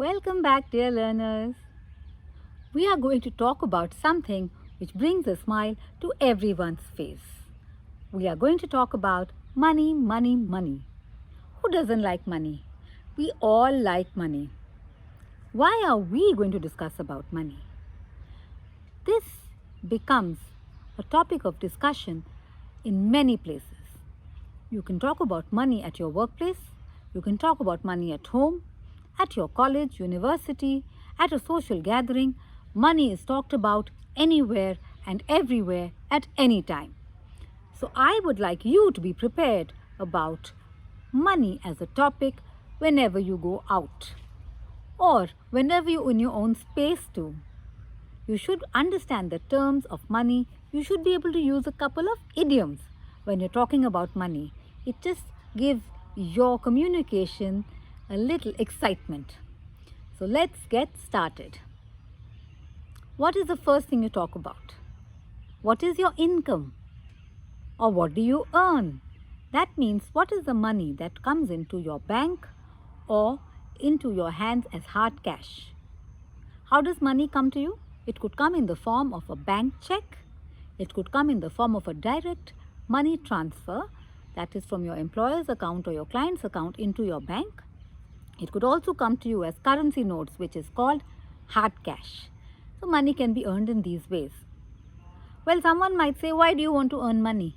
Welcome back, dear learners. We are going to talk about something which brings a smile to everyone's face. We are going to talk about money, money, money. Who doesn't like money? We all like money. Why are we going to discuss about money? This becomes a topic of discussion in many places. You can talk about money at your workplace. You can talk about money at home, at your college, university, at a social gathering. Money is talked about anywhere and everywhere at any time. So I would like you to be prepared about money as a topic whenever you go out or whenever you're in your own space too. You should understand the terms of money. You should be able to use a couple of idioms when you're talking about money. It just gives your communication a little excitement. So let's get started. What is the first thing you talk about? What is your income? Or what do you earn? That means what is the money that comes into your bank or into your hands as hard cash? How does money come to you? It could come in the form of a bank check. It could come in the form of a direct money transfer, that is from your employer's account or your client's account into your bank. It could also come to you as currency notes, which is called hard cash. So money can be earned in these ways. Well, someone might say, why do you want to earn money?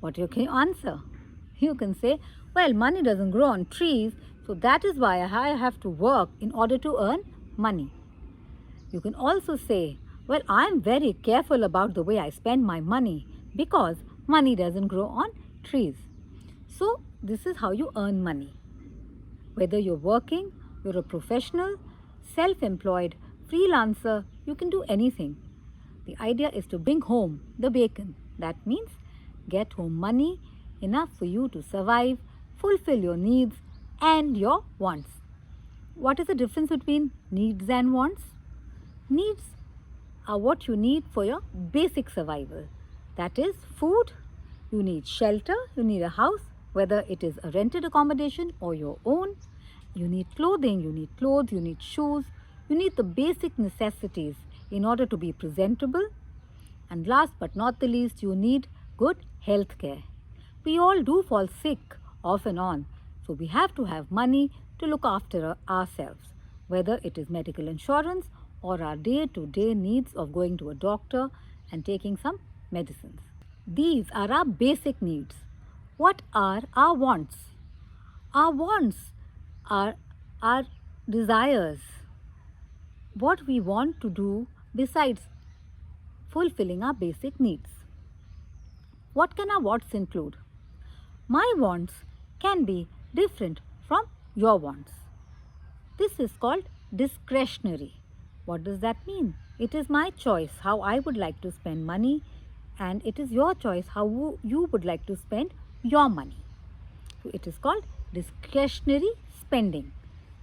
What you can answer? You can say, well, money doesn't grow on trees, so that is why I have to work in order to earn money. You can also say, well, I am very careful about the way I spend my money because money doesn't grow on trees. So this is how you earn money. Whether you're working, you're a professional, self-employed, freelancer, you can do anything. The idea is to bring home the bacon. That means get home money enough for you to survive, fulfill your needs and your wants. What is the difference between needs and wants? Needs are what you need for your basic survival. That is food, you need shelter, you need a house, whether it is a rented accommodation or your own. You need clothing, you need clothes, you need shoes. You need the basic necessities in order to be presentable. And last but not the least, you need good health care. We all do fall sick off and on. So we have to have money to look after ourselves, whether it is medical insurance or our day-to-day needs of going to a doctor and taking some medicines. These are our basic needs. What are our wants? Our wants are our desires. What we want to do besides fulfilling our basic needs. What can our wants include? My wants can be different from your wants. This is called discretionary. What does that mean? It is my choice how I would like to spend money, and it is your choice how you would like to spend your money. So it is called discretionary spending.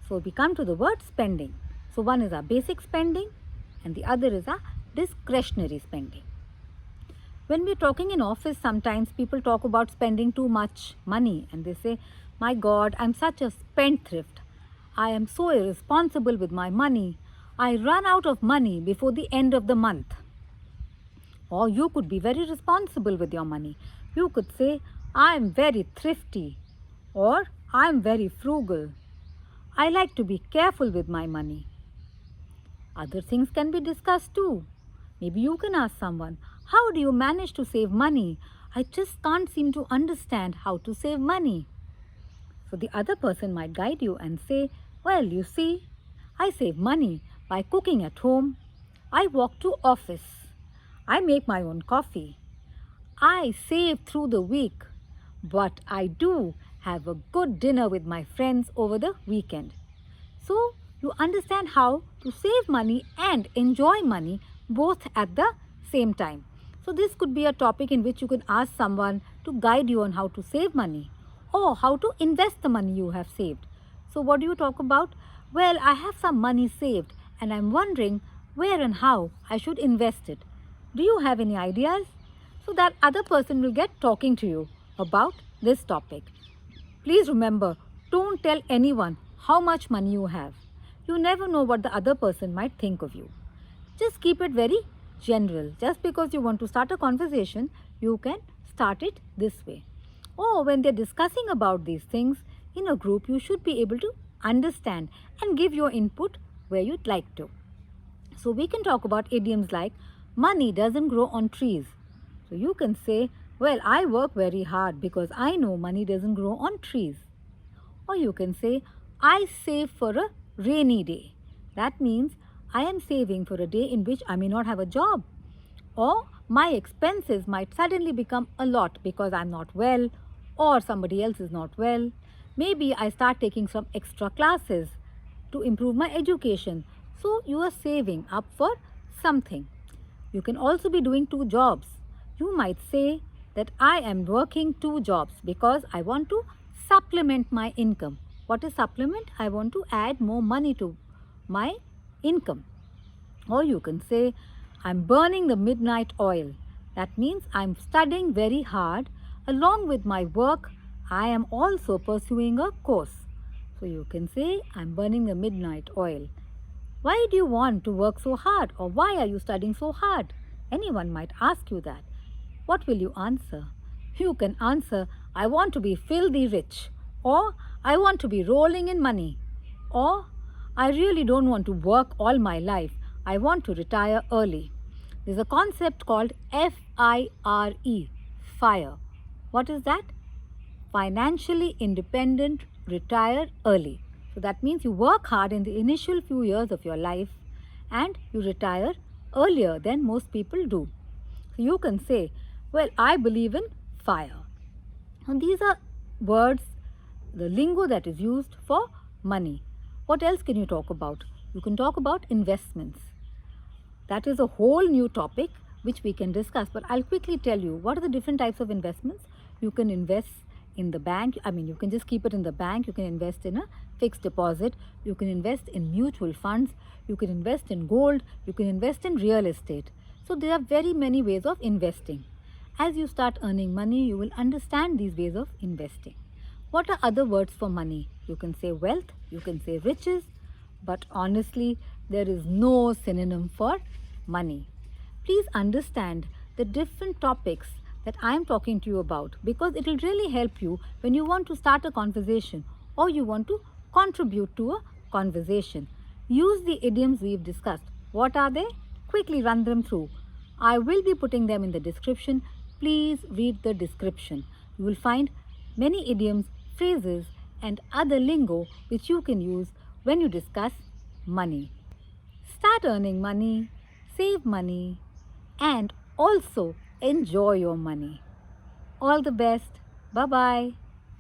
So we come to the word spending. So one is our basic spending and the other is our discretionary spending. When we're talking in office, sometimes people talk about spending too much money and they say, my God, I'm such a spendthrift. I am so irresponsible with my money. I run out of money before the end of the month. Or you could be very responsible with your money. You could say, I am very thrifty or I am very frugal. I like to be careful with my money. Other things can be discussed too. Maybe you can ask someone, how do you manage to save money? I just can't seem to understand how to save money. So the other person might guide you and say, well, you see, I save money by cooking at home. I walk to office. I make my own coffee. I save through the week, but I do have a good dinner with my friends over the weekend. So you understand how to save money and enjoy money both at the same time. So this could be a topic in which you can ask someone to guide you on how to save money or how to invest the money you have saved. So what do you talk about? Well, I have some money saved and I'm wondering where and how I should invest it. Do you have any ideas? So that other person will get talking to you about this topic. Please remember, don't tell anyone how much money you have. You never know what the other person might think of you. Just keep it very general. Just because you want to start a conversation, you can start it this way. Or when they're discussing about these things in a group, you should be able to understand and give your input where you'd like to. So we can talk about idioms like money doesn't grow on trees. So you can say, well, I work very hard because I know money doesn't grow on trees. Or you can say, I save for a rainy day. That means I am saving for a day in which I may not have a job. Or my expenses might suddenly become a lot because I'm not well or somebody else is not well. Maybe I start taking some extra classes to improve my education. So you are saving up for something. You can also be doing 2 jobs. You might say that I am working 2 jobs because I want to supplement my income. What is supplement? I want to add more money to my income. Or you can say, I'm burning the midnight oil. That means I'm studying very hard. Along with my work, I am also pursuing a course. So you can say, I'm burning the midnight oil. Why do you want to work so hard? Or why are you studying so hard? Anyone might ask you that. What will you answer? You can answer, I want to be filthy rich. Or I want to be rolling in money. Or I really don't want to work all my life. I want to retire early. There's a concept called FIRE, FIRE. What is that? Financially independent, retire early. So that means you work hard in the initial few years of your life and you retire earlier than most people do. So you can say, well, I believe in FIRE. And these are words, the lingo that is used for money. What else can you talk about? You can talk about investments. That is a whole new topic which we can discuss, but I'll quickly tell you what are the different types of investments. You can invest in the bank. You can just keep it in the bank. You can invest in a fixed deposit. You can invest in mutual funds. You can invest in gold. You can invest in real estate. So there are very many ways of investing. As you start earning money, you will understand these ways of investing. What are other words for money? You can say wealth, you can say riches, but honestly, there is no synonym for money. Please understand the different topics that I am talking to you about because it will really help you when you want to start a conversation or you want to contribute to a conversation. Use the idioms we've discussed. What are they? Quickly run them through. I will be putting them in the description. Please read the description. You will find many idioms, phrases and other lingo which you can use when you discuss money. Start earning money, save money and also enjoy your money. All the best. Bye-bye.